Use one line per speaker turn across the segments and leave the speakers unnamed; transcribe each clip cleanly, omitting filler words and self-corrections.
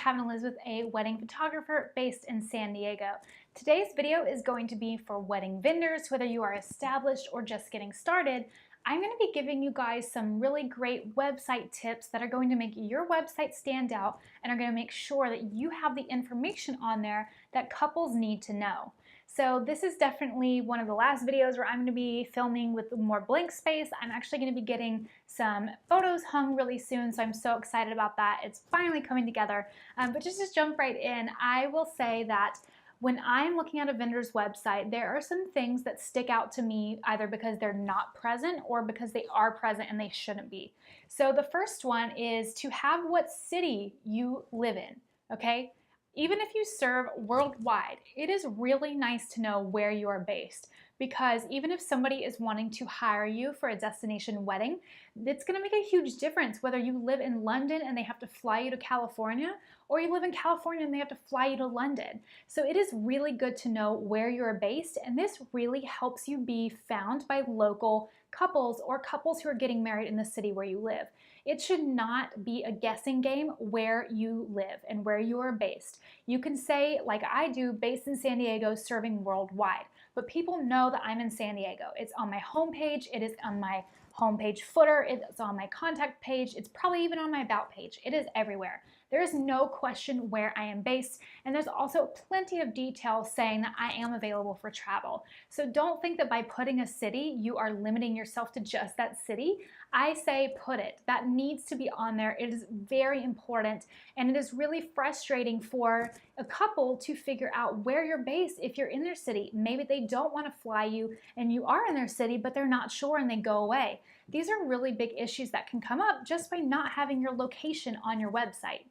Cavin Elizabeth, a wedding photographer based in San Diego. Today's video is going to be for wedding vendors, whether you are established or just getting started. I'm going to be giving you guys some really great website tips that are going to make your website stand out and are going to make sure that you have the information on there that couples need to know. So this is definitely one of the last videos where I'm going to be filming with more blank space. I'm actually going to be getting some photos hung really soon, so I'm so excited about that. It's finally coming together. But just to jump right in, I will say that when I'm looking at a vendor's website, there are some things that stick out to me either because they're not present or because they are present and they shouldn't be. So the first one is to have what city you live in, okay? Even if you serve worldwide, it is really nice to know where you are based, because even if somebody is wanting to hire you for a destination wedding, it's going to make a huge difference whether you live in London and they have to fly you to California, or you live in California and they have to fly you to London. So it is really good to know where you're based, and this really helps you be found by local couples or couples who are getting married in the city where you live. It should not be a guessing game where you live and where you are based. You can say, like I do, based in San Diego, serving worldwide, but people know that I'm in San Diego. It's on my homepage, it is on my homepage footer, it's on my contact page, it's probably even on my about page. It is everywhere. There is no question where I am based, and there's also plenty of details saying that I am available for travel. So don't think that by putting a city, you are limiting yourself to just that city. I say put it. That needs to be on there. It is very important, and it is really frustrating for a couple to figure out where you're based if you're in their city. Maybe they don't want to fly you and you are in their city, but they're not sure and they go away. These are really big issues that can come up just by not having your location on your website.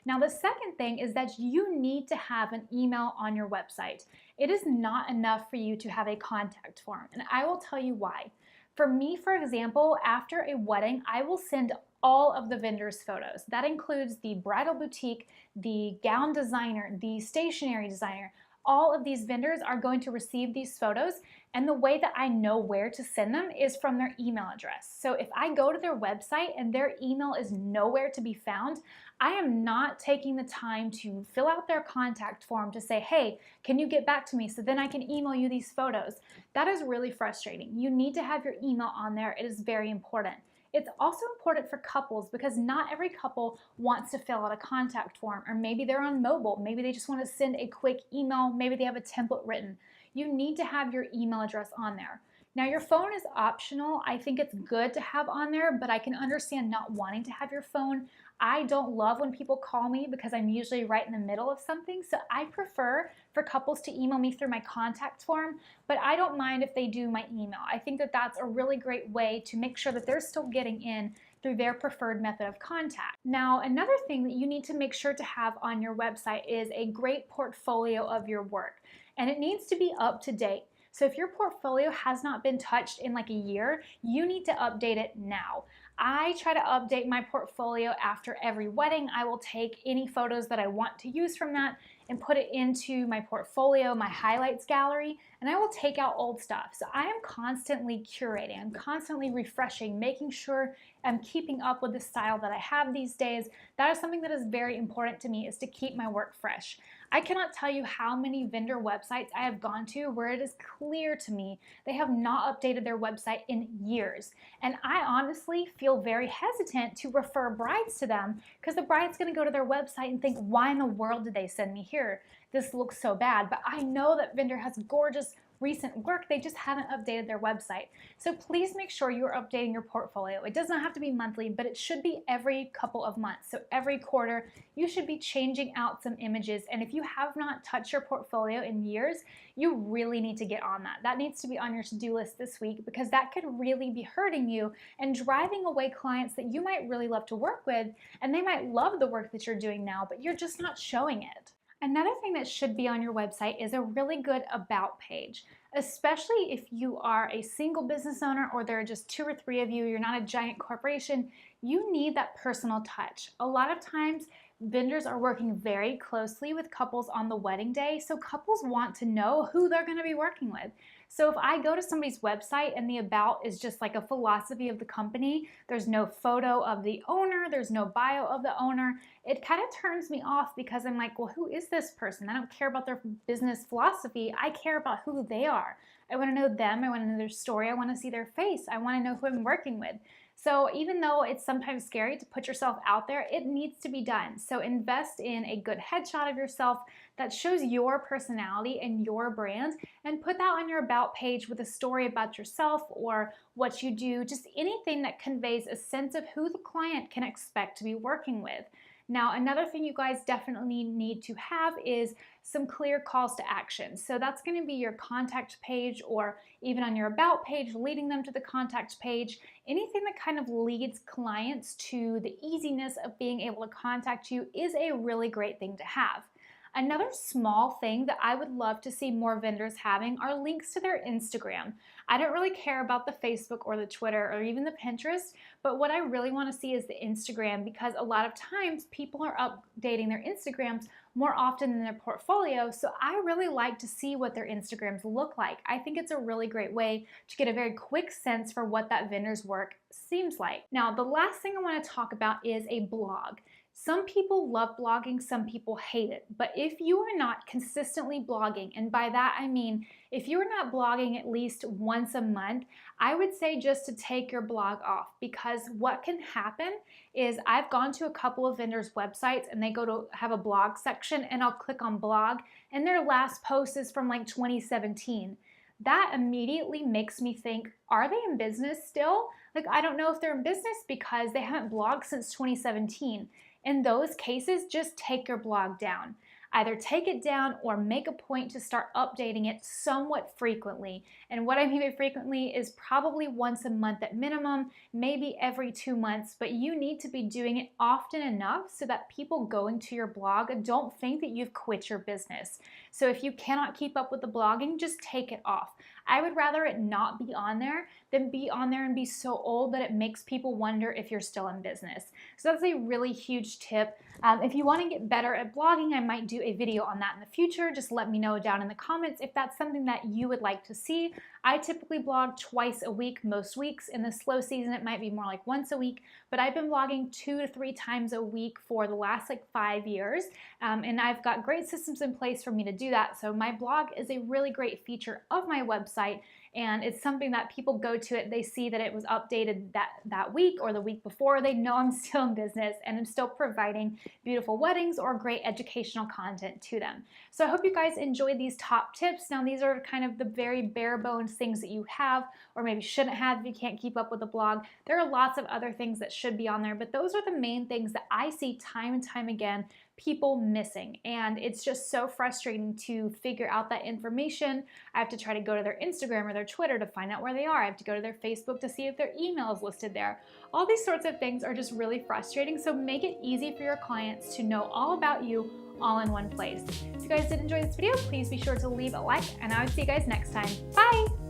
Now, the second thing is that you need to have an email on your website. It is not enough for you to have a contact form, and I will tell you why. For me, for example, after a wedding, I will send all of the vendors' photos. That includes the bridal boutique, the gown designer, the stationery designer. All of these vendors are going to receive these photos, and the way that I know where to send them is from their email address. So if I go to their website and their email is nowhere to be found, I am not taking the time to fill out their contact form to say, hey, can you get back to me so then I can email you these photos? That is really frustrating. You need to have your email on there. It is very important. It's also important for couples because not every couple wants to fill out a contact form, or maybe they're on mobile, maybe they just want to send a quick email, maybe they have a template written. You need to have your email address on there. Now, your phone is optional. I think it's good to have on there, but I can understand not wanting to have your phone. I don't love when people call me because I'm usually right in the middle of something, so I prefer for couples to email me through my contact form, but I don't mind if they do my email. I think that that's a really great way to make sure that they're still getting in through their preferred method of contact. Now, another thing that you need to make sure to have on your website is a great portfolio of your work, and it needs to be up to date. So if your portfolio has not been touched in like a year, you need to update it now. I try to update my portfolio after every wedding. I will take any photos that I want to use from that and put it into my portfolio, my highlights gallery, and I will take out old stuff. So I am constantly curating, I'm constantly refreshing, making sure I'm keeping up with the style that I have these days. That is something that is very important to me, is to keep my work fresh. I cannot tell you how many vendor websites I have gone to where it is clear to me they have not updated their website in years. And I honestly feel very hesitant to refer brides to them because the bride's going to go to their website and think, why in the world did they send me here? This looks so bad. But I know that vendor has gorgeous recent work, they just haven't updated their website. So please make sure you're updating your portfolio. It does not have to be monthly, but it should be every couple of months. So every quarter, you should be changing out some images. And if you have not touched your portfolio in years, you really need to get on that. That needs to be on your to-do list this week, because that could really be hurting you and driving away clients that you might really love to work with, and they might love the work that you're doing now, but you're just not showing it. Another thing that should be on your website is a really good about page, especially if you are a single business owner or there are just 2 or 3 of you, you're not a giant corporation. You need that personal touch. A lot of times vendors are working very closely with couples on the wedding day, so couples want to know who they're going to be working with. So if I go to somebody's website and the about is just like a philosophy of the company, there's no photo of the owner, there's no bio of the owner, it kind of turns me off because I'm like, well, who is this person? I don't care about their business philosophy. I care about who they are. I want to know them. I want to know their story. I want to see their face. I want to know who I'm working with. So even though it's sometimes scary to put yourself out there, it needs to be done. So invest in a good headshot of yourself that shows your personality and your brand, and put that on your about page with a story about yourself or what you do, just anything that conveys a sense of who the client can expect to be working with. Now, another thing you guys definitely need to have is some clear calls to action. So that's going to be your contact page, or even on your about page, leading them to the contact page. Anything that kind of leads clients to the easiness of being able to contact you is a really great thing to have. Another small thing that I would love to see more vendors having are links to their Instagram. I don't really care about the Facebook or the Twitter or even the Pinterest, but what I really want to see is the Instagram, because a lot of times people are updating their Instagrams more often than their portfolio, so I really like to see what their Instagrams look like. I think it's a really great way to get a very quick sense for what that vendor's work seems like. Now, the last thing I want to talk about is a blog. Some people love blogging, some people hate it. But if you are not consistently blogging, and by that I mean if you're not blogging at least once a month, I would say just to take your blog off, because what can happen is I've gone to a couple of vendors' websites and they go to have a blog section, and I'll click on blog and their last post is from like 2017. That immediately makes me think, are they in business still? Like, I don't know if they're in business because they haven't blogged since 2017. In those cases, just take your blog down. Either take it down or make a point to start updating it somewhat frequently. And what I mean by frequently is probably once a month at minimum, maybe every 2 months, but you need to be doing it often enough so that people going to your blog don't think that you've quit your business. So if you cannot keep up with the blogging, just take it off. I would rather it not be on there than be on there and be so old that it makes people wonder if you're still in business. So that's a really huge tip. If you want to get better at blogging, I might do a video on that in the future. Just let me know down in the comments if that's something that you would like to see. I typically blog twice a week, most weeks. In the slow season, it might be more like once a week, but I've been blogging 2 to 3 times a week for the last like 5 years. And I've got great systems in place for me to do that. So my blog is a really great feature of my website, and it's something that people go to it, they see that it was updated that week or the week before, they know I'm still in business and I'm still providing beautiful weddings or great educational content to them. So I hope you guys enjoyed these top tips. Now, these are kind of the very bare bones things that you have or maybe shouldn't have if you can't keep up with the blog. There are lots of other things that should be on there, but those are the main things that I see time and time again people missing, and it's just so frustrating to figure out that information. I have to try to go to their Instagram or their Twitter to find out where they are. I have to go to their Facebook to see if their email is listed there. All these sorts of things are just really frustrating, so make it easy for your clients to know all about you all in one place. If you guys did enjoy this video, please be sure to leave a like, and I will see you guys next time. Bye!